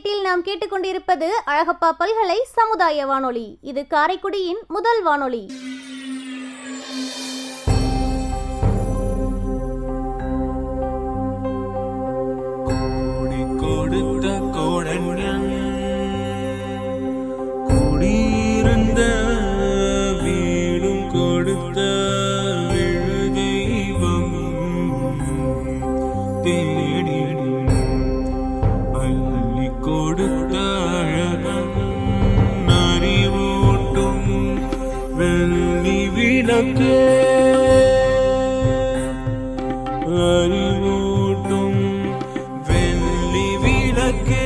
வீட்டில் நாம் கேட்டுக்கொண்டிருப்பது அழகப்பா பல்கலை சமுதாய வானொலி. இது காரைக்குடியின் முதல் வானொலி. குடியிருந்த வீடும் கொடுத்த தெய்வம் தேடி அள்ளி கொடுத்த அழகம் அறிவூட்டும் வெள்ளி விளக்கு அறிவூட்டும் வெள்ளி விளக்கு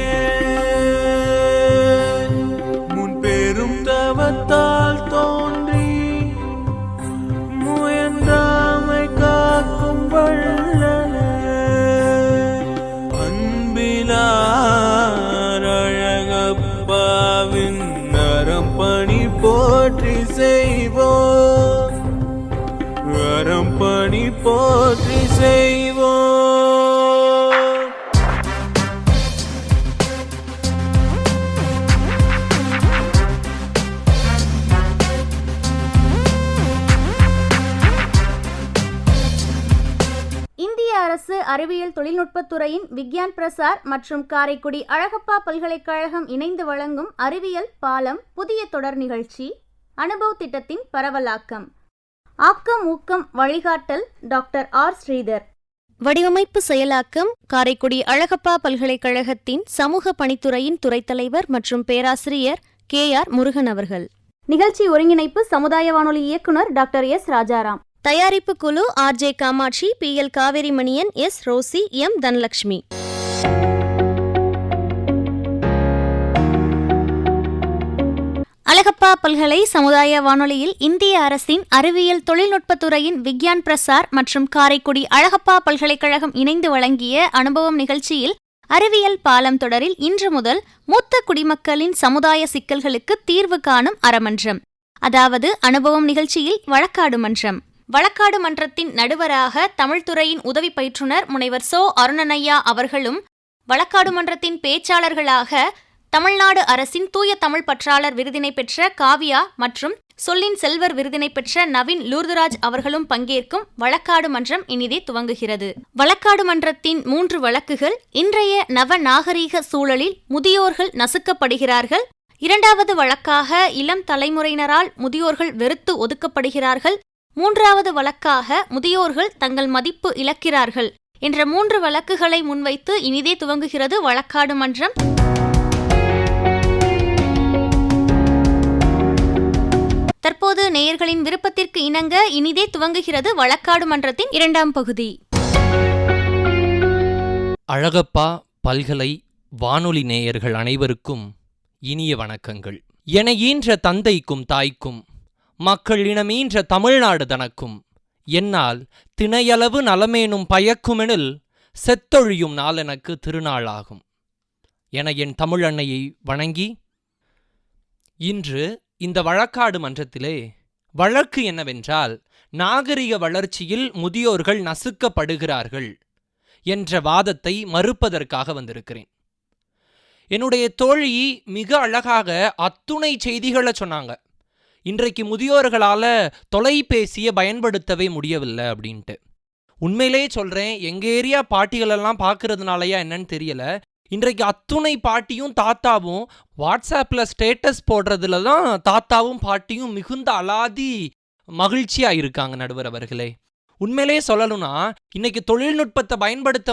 தவத்தால் தோன்றி முயன்றாமை காக்கும் வள்ளலே அன்பிலார் அழகப்பாவின் அறம் பணி போற்றி செய்வோம், அறம் பணி போற்றி செய்வோம். அரசு அறிவியல் தொழில்நுட்பத்துறையின் விக்யான் பிரசார் மற்றும் காரைக்குடி அழகப்பா பல்கலைக்கழகம் இணைந்து வழங்கும் அறிவியல் பாலம் புதிய தொடர் நிகழ்ச்சி அனுபவ திட்டத்தின் பரவலாக்கம். ஆக்கம் ஊக்கம் வழிகாட்டல் டாக்டர் ஆர் ஸ்ரீதர். வடிவமைப்பு செயலாக்கம் காரைக்குடி அழகப்பா பல்கலைக்கழகத்தின் சமூக பணித்துறையின் துறை தலைவர் மற்றும் பேராசிரியர் KR முருகன் அவர்கள். நிகழ்ச்சி ஒருங்கிணைப்பு சமுதாய வானொலி இயக்குனர் டாக்டர் S ராஜாராம். தயாரிப்பு குழு RJ Kamatchi, PL Kaveri Maniyan, S Rosy, M Dhanalakshmi. Alagappa பல்கலை சமுதாய வானொலியில் இந்திய அரசின் அறிவியல் தொழில்நுட்பத்துறையின் விக்யான் பிரசார் மற்றும் காரைக்குடி அழகப்பா பல்கலைக்கழகம் இணைந்து வழங்கிய அனுபவம் நிகழ்ச்சியில் அறிவியல் பாலம் தொடரில் இன்று முதல் மூத்த குடிமக்களின் சமுதாய சிக்கல்களுக்கு தீர்வு காணும் அறமன்றம், அதாவது அனுபவம் நிகழ்ச்சியில் வழக்காடு மன்றம். வழக்காடு மன்றத்தின் நடுவராக தமிழ்துறையின் உதவி பயிற்றுனர் முனைவர் சோ அருணனையா அவர்களும், வழக்காடு மன்றத்தின் பேச்சாளர்களாக தமிழ்நாடு அரசின் தூய தமிழ் பற்றாளர் விருதினை பெற்ற காவியா மற்றும் சொல்லின் செல்வர் விருதினை பெற்ற நவீன் லூர்துராஜ் அவர்களும் பங்கேற்கும் வழக்காடு மன்றம் இனிதே துவங்குகிறது. வழக்காடு மன்றத்தின் 3 வழக்குகள். இன்றைய நவ நாகரீக சூழலில் முதியோர்கள் நசுக்கப்படுகிறார்கள். 2வது வழக்காக இளம் தலைமுறையினரால் முதியோர்கள் வெறுத்து ஒதுக்கப்படுகிறார்கள். 3வது வழக்காக முதியோர்கள் தங்கள் மதிப்பு இழக்கிறார்கள் என்ற 3 வழக்குகளை முன்வைத்து இனிதே துவங்குகிறது வழக்காடு மன்றம். தற்போது நேயர்களின் விருப்பத்திற்கு இணங்க இனிதே துவங்குகிறது வழக்காடு மன்றத்தின் 2ஆம் பகுதி. அழகப்பா பல்கலை வானொலி நேயர்கள் அனைவருக்கும் இனிய வணக்கங்கள். என ஈன்ற தந்தைக்கும் தாய்க்கும் மக்கள் இனமீன்ற தமிழ்நாடு தனக்கும் என்னால் திணையளவு நலமேனும் பயக்குமெனில் செத்தொழியும் நாள் எனக்கு திருநாளாகும் என என் தமிழ் அன்னையை வணங்கி, இன்று இந்த வழக்காடு மன்றத்திலே வழக்கு என்னவென்றால், நாகரிக வளர்ச்சியில் முதியோர்கள் நசுக்கப்படுகிறார்கள் என்ற வாதத்தை மறுப்பதற்காக வந்திருக்கிறேன். என்னுடைய தோழி மிக அழகாக அத்துணை செய்திகளை சொன்னாங்க. இன்றைக்கு முதியோர்களால் தொலைபேசியை பயன்படுத்தவே முடியவில்லை அப்படின்ட்டு. உண்மையிலே சொல்கிறேன், எங்கள் ஏரியா பாட்டிகளெல்லாம் பார்க்கறதுனாலயா என்னன்னு தெரியல, இன்றைக்கு அத்துணை பாட்டியும் தாத்தாவும் வாட்ஸ்ஆப்பில் ஸ்டேட்டஸ் போடுறதுல தான் தாத்தாவும் பாட்டியும் மிகுந்த அலாதி மகிழ்ச்சியாக இருக்காங்க. நடுவர் அவர்களே, உண்மையிலே சொல்லணும்னா இன்னைக்கு தொழில்நுட்பத்தை பயன்படுத்த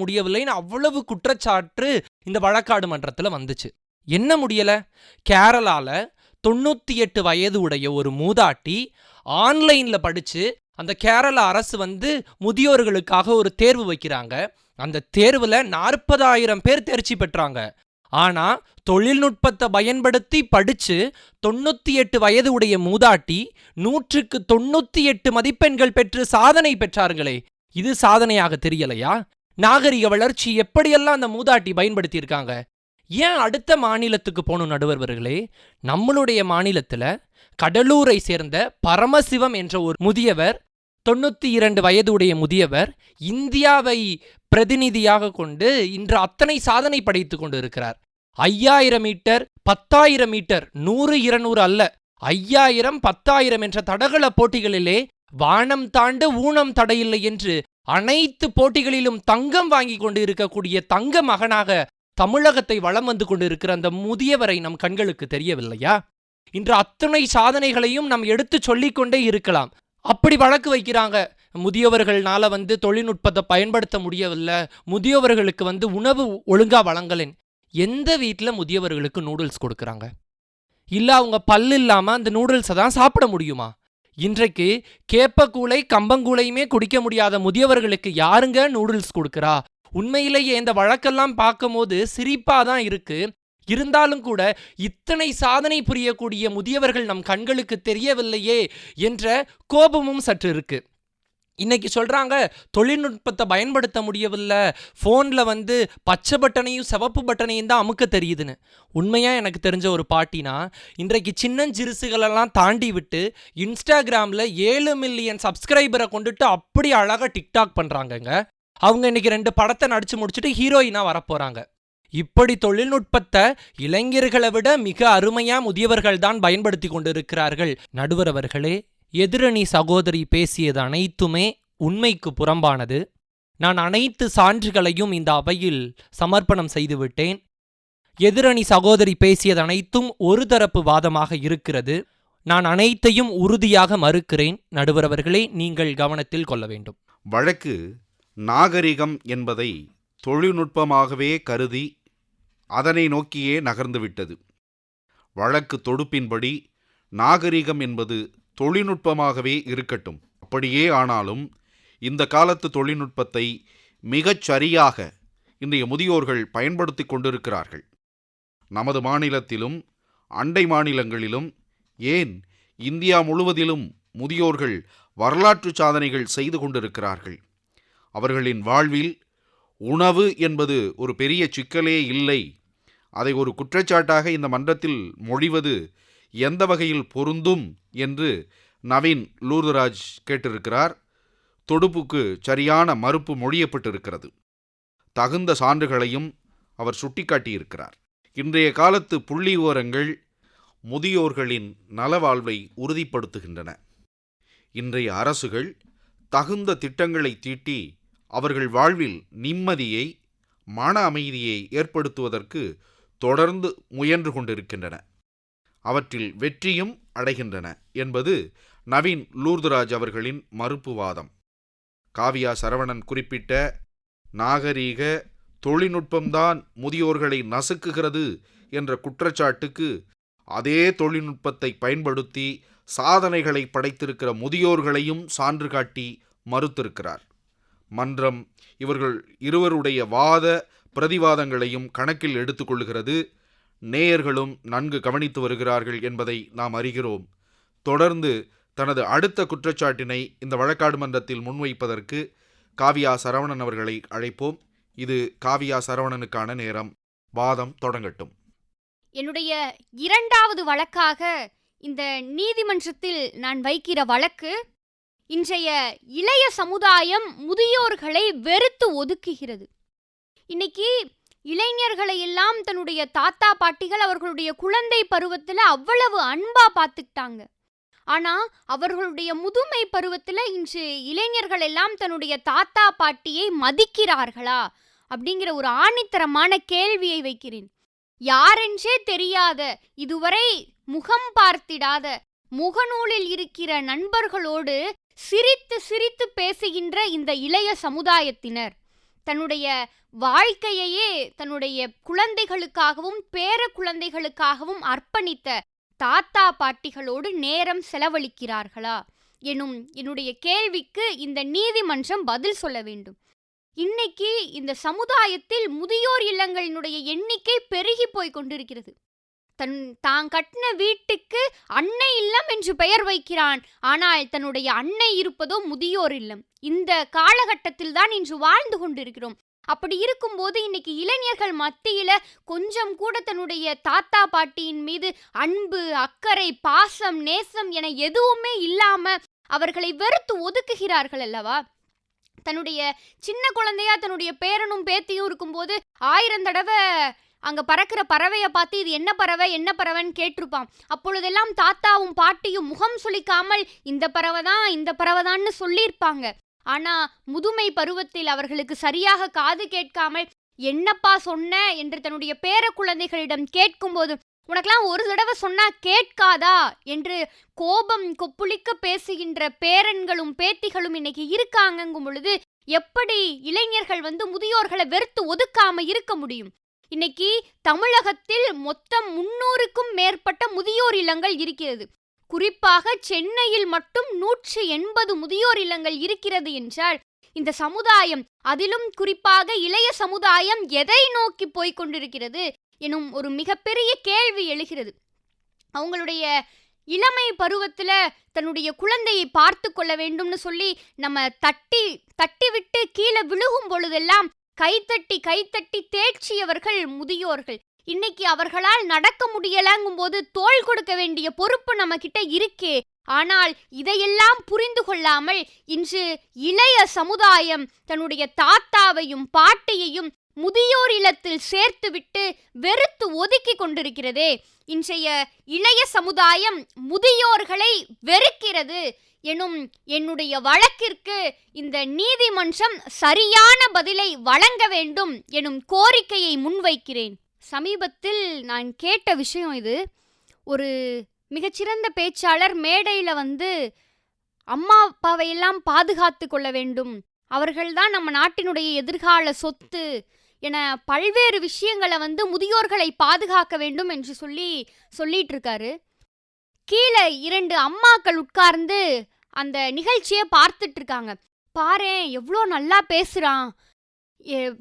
முடியவில்லைன்னு அவ்வளவு குற்றச்சாட்டு இந்த வழக்காடு மன்றத்தில் வந்துச்சு. என்ன முடியலை? கேரளால 98 வயது உடைய ஒரு மூதாட்டி ஆன்லைனில் படித்து அந்த கேரளா அரசு முதியோர்களுக்காக ஒரு தேர்வு வைக்கிறாங்க. அந்த தேர்வில் 40,000 பேர் தேர்ச்சி பெற்றாங்க. ஆனால் தொழில்நுட்பத்தை பயன்படுத்தி படித்து 98 வயது உடைய மூதாட்டி 100க்கு 98 மதிப்பெண்கள் பெற்று சாதனை பெற்றார்களே, இது சாதனையாக தெரியலையா? நாகரிக வளர்ச்சி எப்படியெல்லாம் அந்த மூதாட்டி பயன்படுத்தியிருக்காங்க. ஏன் அடுத்த மாநிலத்துக்கு போகணும் நடுவர்களே? நம்மளுடைய மாநிலத்தில் கடலூரை சேர்ந்த பரமசிவம் என்ற ஒரு முதியவர் 92 வயது உடைய முதியவர் இந்தியாவை பிரதிநிதியாக கொண்டு இன்று அத்தனை சாதனை படைத்துக் கொண்டு இருக்கிறார். 5000 மீட்டர், 10,000 மீட்டர், 100, 200 அல்ல, 5000, 10,000 என்ற தடகள போட்டிகளிலே வானம் தாண்டு ஊனம் தடையில்லை என்று அனைத்து போட்டிகளிலும் தங்கம் வாங்கி கொண்டு இருக்கக்கூடிய தங்க மகனாக தமிழகத்தை வலம் வந்து கொண்டு இருக்கிற அந்த முதியவரை நம் கண்களுக்கு தெரியவில்லையா? இன்று அத்தனை சாதனைகளையும் நாம் எடுத்து சொல்லிக்கொண்டே இருக்கலாம். அப்படி வழக்கு வைக்கிறாங்க. முதியவர்கள்னால தொழில்நுட்பத்தை பயன்படுத்த முடியவில்லை, முதியவர்களுக்கு உணவு ஒழுங்கா வழங்கலேன். எந்த வீட்டில் முதியவர்களுக்கு நூடுல்ஸ் கொடுக்குறாங்க? இல்லை அவங்க பல்லு இல்லாமல் அந்த நூடுல்ஸை தான் சாப்பிட முடியுமா? இன்றைக்கு கேப்பக்கூளை கம்பங்கூளையுமே குடிக்க முடியாத முதியவர்களுக்கு யாருங்க நூடுல்ஸ் கொடுக்குறா? உண்மையிலேயே இந்த வழக்கெல்லாம் பார்க்கும்போது சிரிப்பாக தான் இருக்கு. இருந்தாலும் கூட இத்தனை சாதனை புரியக்கூடிய முதியவர்கள் நம் கண்களுக்கு தெரியவில்லையே என்ற கோபமும் சற்று இருக்கு. இன்னைக்கு சொல்றாங்க தொழில்நுட்பத்தை பயன்படுத்த முடியவில்லை, ஃபோனில் பச்சை பட்டனையும் சிவப்பு பட்டனையும் தான் அமுக்க தெரியுதுன்னு. உண்மையாக எனக்கு தெரிஞ்ச ஒரு பாட்டினா இன்றைக்கு சின்னஞ்சிறுசுகளெல்லாம் தாண்டி விட்டு இன்ஸ்டாகிராமில் 7 மில்லியன் சப்ஸ்கிரைபரை கொண்டுட்டு அப்படி அழகாக டிக்டாக் பண்ணுறாங்கங்க. அவங்க இன்னைக்கு 2 படத்தை நடிச்சு முடிச்சுட்டு ஹீரோயினாக வரப்போகிறாங்க. இப்படி தொழில்நுட்பத்தை இளைஞர்களை விட மிக அருமையாக முதியவர்கள் தான் பயன்படுத்தி கொண்டு இருக்கிறார்கள். நடுவர் அவர்களே, எதிரணி சகோதரி பேசியது அனைத்துமே உண்மைக்கு புறம்பானது. நான் அனைத்து சான்றுகளையும் இந்த அவையில் சமர்ப்பணம் செய்துவிட்டேன். எதிரணி சகோதரி பேசியது அனைத்தும் ஒரு தரப்பு வாதமாக இருக்கிறது. நான் அனைத்தையும் உறுதியாக மறுக்கிறேன். நடுவர் அவர்களே, நீங்கள் கவனத்தில் கொள்ள வேண்டும். வழக்கு நாகரிகம் என்பதை தொழில்நுட்பமாகவே கருதி அதனை நோக்கியே நகர்ந்துவிட்டது. வழக்கு தொடுப்பின்படி நாகரிகம் என்பது தொழில்நுட்பமாகவே இருக்கட்டும். அப்படியே ஆனாலும் இந்த காலத்து தொழில்நுட்பத்தை மிகச் சரியாக இன்றைய முதியோர்கள் பயன்படுத்தி கொண்டிருக்கிறார்கள். நமது மாநிலத்திலும் அண்டை மாநிலங்களிலும் ஏன் இந்தியா முழுவதிலும் முதியோர்கள் வரலாற்று சாதனைகள் செய்து கொண்டிருக்கிறார்கள். அவர்களின் வாழ்வில் உணவு என்பது ஒரு பெரிய சிக்கலே இல்லை. அதை ஒரு குற்றச்சாட்டாக இந்த மன்றத்தில் மொழிவது எந்த வகையில் பொருந்தும் என்று நவீன் லூர்துராஜ் கேட்டிருக்கிறார். தொடுப்புக்கு சரியான மறுப்பு மொழியப்பட்டிருக்கிறது. தகுந்த சான்றுகளையும் அவர் சுட்டிக்காட்டியிருக்கிறார். இன்றைய காலத்து புள்ளி விவரங்கள் முதியோர்களின் நலவாழ்வை உறுதிப்படுத்துகின்றன. இன்றைய அரசுகள் தகுந்த திட்டங்களை தீட்டி அவர்கள் வாழ்வில் நிம்மதியை, மன அமைதியை ஏற்படுத்துவதற்கு தொடர்ந்து முயன்று கொண்டிருக்கின்றன. அவற்றில் வெற்றியும் அடைகின்றன என்பது நவீன் லூர்துராஜ் அவர்களின் மறுப்புவாதம். காவியா சரவணன் குறிப்பிட்ட நாகரீக தொழில்நுட்பம்தான் முதியோர்களை நசுக்குகிறது என்ற குற்றச்சாட்டுக்கு அதே தொழில்நுட்பத்தை பயன்படுத்தி சாதனைகளை படைத்திருக்கிற முதியோர்களையும் சான்று காட்டி மறுத்திருக்கிறார். மன்றம் இவர்கள் இருவருடைய வாத பிரதிவாதங்களையும் கணக்கில் எடுத்துக்கொள்கிறது. நேயர்களும் நன்கு கவனித்து வருகிறார்கள் என்பதை நாம் அறிகிறோம். தொடர்ந்து தனது அடுத்த குற்றச்சாட்டினை இந்த வழக்காடு மன்றத்தில் முன்வைப்பதற்கு காவியா சரவணன் அவர்களை அழைப்போம். இது காவியா சரவணனுக்கான நேரம். வாதம் தொடங்கட்டும். என்னுடைய 2வது வழக்காக இந்த நீதிமன்றத்தில் நான் வைக்கிற வழக்கு, இன்றைய இளைய சமுதாயம் முதியோர்களை வெறுத்து ஒதுக்குகிறது. இன்னைக்கு இளைஞர்களை எல்லாம் தன்னுடைய தாத்தா பாட்டிகள் அவர்களுடைய குழந்தை பருவத்தில் அவ்வளவு அன்பா பார்த்துக்கிட்டாங்க. ஆனா அவர்களுடைய முதுமை பருவத்தில் இன்று இளைஞர்கள் எல்லாம் தன்னுடைய தாத்தா பாட்டியை மதிக்கிறார்களா அப்படிங்கிற ஒரு ஆணித்தரமான கேள்வியை வைக்கிறேன். யாரென்றே தெரியாத, இதுவரை முகம் பார்த்திடாத, முகநூலில் இருக்கிற நண்பர்களோடு சிரித்து சிரித்து பேசுகின்ற இந்த இளைய சமுதாயத்தினர் தன்னுடைய வாழ்க்கையையே தன்னுடைய குழந்தைகளுக்காகவும் பேர குழந்தைகளுக்காகவும் அர்ப்பணித்த தாத்தா பாட்டிகளோடு நேரம் செலவழிக்கிறார்களா எனும் என்னுடைய கேள்விக்கு இந்த நீதிமன்றம் பதில் சொல்ல வேண்டும். இன்னைக்கு இந்த சமுதாயத்தில் முதியோர் இல்லங்களினுடைய எண்ணிக்கை பெருகி போய் கொண்டிருக்கிறது. தான் கட்டின வீட்டுக்கு அன்னை இல்லம் என்று பெயர் வைக்கிறான். ஆனால் தன்னுடைய அன்னை இருப்பதோ முதியோர் இல்லம். இந்த காலகட்டத்தில் தான் இன்று வாழ்ந்து கொண்டிருக்கிறோம். அப்படி இருக்கும்போது இன்னைக்கு இளைஞர்கள் மத்தியில கொஞ்சம் கூட தன்னுடைய தாத்தா பாட்டியின் மீது அன்பு, அக்கறை, பாசம், நேசம் என எதுவுமே இல்லாம அவர்களை வெறுத்து ஒதுக்குகிறார்கள் அல்லவா? தன்னுடைய சின்ன குழந்தையா தன்னுடைய பேரனும் பேத்தியும் இருக்கும்போது 1000 தடவை அங்க பறக்கிற பறவையை பார்த்து இது என்ன பறவை என்ன பறவைன்னு கேட்டிருப்பான். அப்பொழுதெல்லாம் தாத்தாவும் பாட்டியும் முகம் சுளிக்காமல் இந்த பறவைதான்னு சொல்லியிருப்பாங்க. ஆனா முதுமை பருவத்தில் அவர்களுக்கு சரியாக காது கேட்காமல் என்னப்பா சொன்ன என்று தன்னுடைய பேர குழந்தைகளிடம் கேட்கும்போது, உனக்கெல்லாம் ஒரு தடவை சொன்னா கேட்காதா என்று கோபம் கொப்புளிக்க பேசுகின்ற பேரன்களும் பேத்திகளும் இன்னைக்கு இருக்காங்கும் பொழுது எப்படி இளைஞர்கள் முதியோர்களை வெறுத்து ஒதுக்காம இருக்க முடியும்? இன்னைக்கு தமிழகத்தில் மொத்தம் 300க்கும் மேற்பட்ட முதியோர் இல்லங்கள் இருக்கிறது. குறிப்பாக சென்னையில் மட்டும் 180 முதியோர் இல்லங்கள் இருக்கிறது என்றால் இந்த சமுதாயம், அதிலும் குறிப்பாக இளைய சமுதாயம் எதை நோக்கி போய்கொண்டிருக்கிறது எனும் ஒரு மிகப்பெரிய கேள்வி எழுகிறது. அவங்களுடைய இளமை பருவத்துல தன்னுடைய குழந்தையை பார்த்து கொள்ள வேண்டும்னு சொல்லி நம்ம தட்டி விட்டு கீழே விழுகும் பொழுதெல்லாம் கைத்தட்டி தேய்ச்சியவர்கள் முதியோர்கள். இன்னைக்கு அவர்களால் நடக்க முடியலங்கும் போது தோள் கொடுக்க வேண்டிய பொறுப்பு நம்ம கிட்ட இருக்கே. ஆனால் இதையெல்லாம் புரிந்து கொள்ளாமல் இன்று இளைய சமுதாயம் தன்னுடைய தாத்தாவையும் பாட்டியையும் முதியோர் இல்லத்தில் சேர்த்துவிட்டு வெறுத்து ஒதுக்கி கொண்டிருக்கிறதே. இன்றைய இளைய சமுதாயம் முதியோர்களை வெறுக்கிறது எனும் என்னுடைய வழக்கிற்கு இந்த நீதிமன்றம் சரியான பதிலை வழங்க வேண்டும் எனும் கோரிக்கையை முன்வைக்கிறேன். சமீபத்தில் நான் கேட்ட விஷயம் இது. ஒரு மிகச்சிறந்த பேச்சாளர் மேடையில் அம்மா அப்பாவையெல்லாம் பாதுகாத்து கொள்ள வேண்டும், அவர்கள்தான் நம்ம நாட்டினுடைய எதிர்கால சொத்து என பல்வேறு விஷயங்களை முதியோர்களை பாதுகாக்க வேண்டும் என்று சொல்லிட்டு இருக்காரு. கீழே 2 அம்மாக்கள் உட்கார்ந்து அந்த நிகழ்ச்சியை பார்த்துட்டு இருக்காங்க. பாரேன் எவ்வளோ நல்லா பேசுறான்,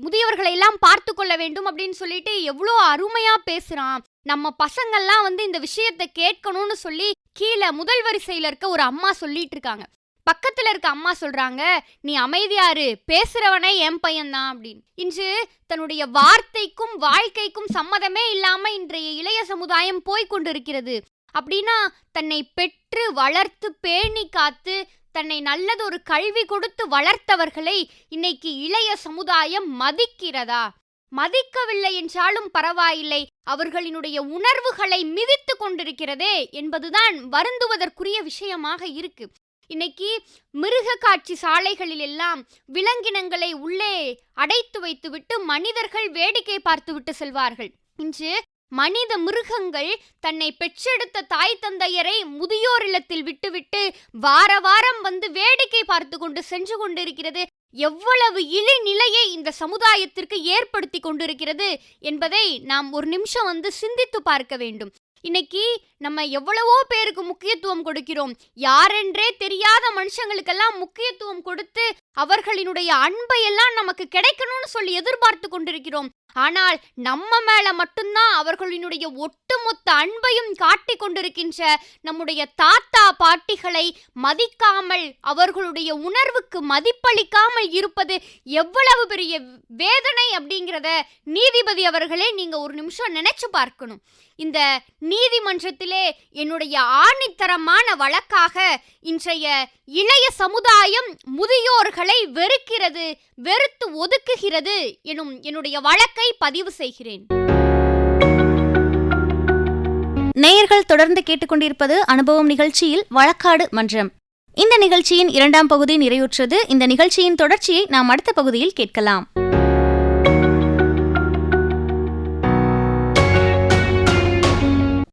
முதியவர்களை எல்லாம் பார்த்து கொள்ள வேண்டும் அப்படின்னு சொல்லிட்டு எவ்வளோ அருமையா பேசுறான், நம்ம பசங்கள்லாம் இந்த விஷயத்தை கேட்கணும்னு சொல்லி கீழே முதல் வரிசையில் இருக்க ஒரு அம்மா சொல்லிட்டு இருக்காங்க. பக்கத்துல இருக்க அம்மா சொல்றாங்க, நீ அமைதியாரு, பேசுறவனே என் பையன்தான் அப்படின்னு. இன்று தன்னுடைய வார்த்தைக்கும் வாழ்க்கைக்கும் சம்மதமே இல்லாம இன்றைய இளைய சமுதாயம் போய்கொண்டிருக்கிறது. அப்படின்னா தன்னை பெற்று வளர்த்து பேணி காத்து தன்னை நல்லதொரு கல்வி கொடுத்து வளர்த்தவர்களை இன்னைக்கு இளைய சமுதாயம் மதிக்கிறதா? மதிக்கவில்லை என்றாலும் பரவாயில்லை, அவர்களினுடைய உணர்வுகளை மிதித்து கொண்டிருக்கிறதே என்பதுதான் வருந்துவதற்குரிய விஷயமாக இருக்கு. இன்னைக்கு மிருக காட்சி சாலைகளில் எல்லாம் விலங்கினங்களை உள்ளே அடைத்து வைத்துவிட்டு மனிதர்கள் வேடிக்கை பார்த்துவிட்டு செல்வார்கள். இன்று மனித மிருகங்கள் தன்னை பெற்றெடுத்த தாய் தந்தையரை முதியோர் இல்லத்தில் விட்டுவிட்டு வாரம் வேடிக்கை பார்த்து கொண்டு சென்று கொண்டிருக்கிறது. எவ்வளவு இழிநிலையை இந்த சமுதாயத்திற்கு ஏற்படுத்தி கொண்டிருக்கிறது என்பதை நாம் ஒரு நிமிஷம் சிந்தித்து பார்க்க வேண்டும். இன்னைக்கு நம்ம எவ்வளவோ பேருக்கு முக்கியத்துவம் கொடுக்கிறோம். யாரென்றே தெரியாத மனுஷங்களுக்கெல்லாம் முக்கியத்துவம் கொடுத்து அவர்களினுடைய அன்பை எல்லாம் நமக்கு கிடைக்கணும்னு சொல்லி எதிர்பார்த்து கொண்டிருக்கிறோம். ஆனால் நம்ம மேல மட்டும்தான் அவர்களினுடைய ஒட்டுமொத்த அன்பையும் காட்டி கொண்டிருக்கின்ற நம்முடைய தாத்தா பாட்டிகளை மதிக்காமல் அவர்களுடைய உணர்வுக்கு மதிப்பளிக்காமல் இருப்பது எவ்வளவு பெரிய வேதனை அப்படிங்கிறத நீதிபதி அவர்களே நீங்க ஒரு நிமிஷம் நினைச்சு பார்க்கணும். இந்த நீதிமன்றத்திலே என்னுடைய ஆணித்தரமான வழக்காக இன்றைய இளைய சமுதாயம் முதியோர்களை வெறுக்கிறது, வெறுத்து ஒதுக்குகிறது எனும் என்னுடைய வழக்கை பதிவு செய்கிறேன். நேயர்கள் தொடர்ந்து கேட்டுக்கொண்டிருப்பது அனுபவம் நிகழ்ச்சியில் வழக்காடு மன்றம். இந்த நிகழ்ச்சியின் 2ஆம் பகுதி நிறைவுற்றது. இந்த நிகழ்ச்சியின் தொடர்ச்சியை நாம் அடுத்த பகுதியில் கேட்கலாம்.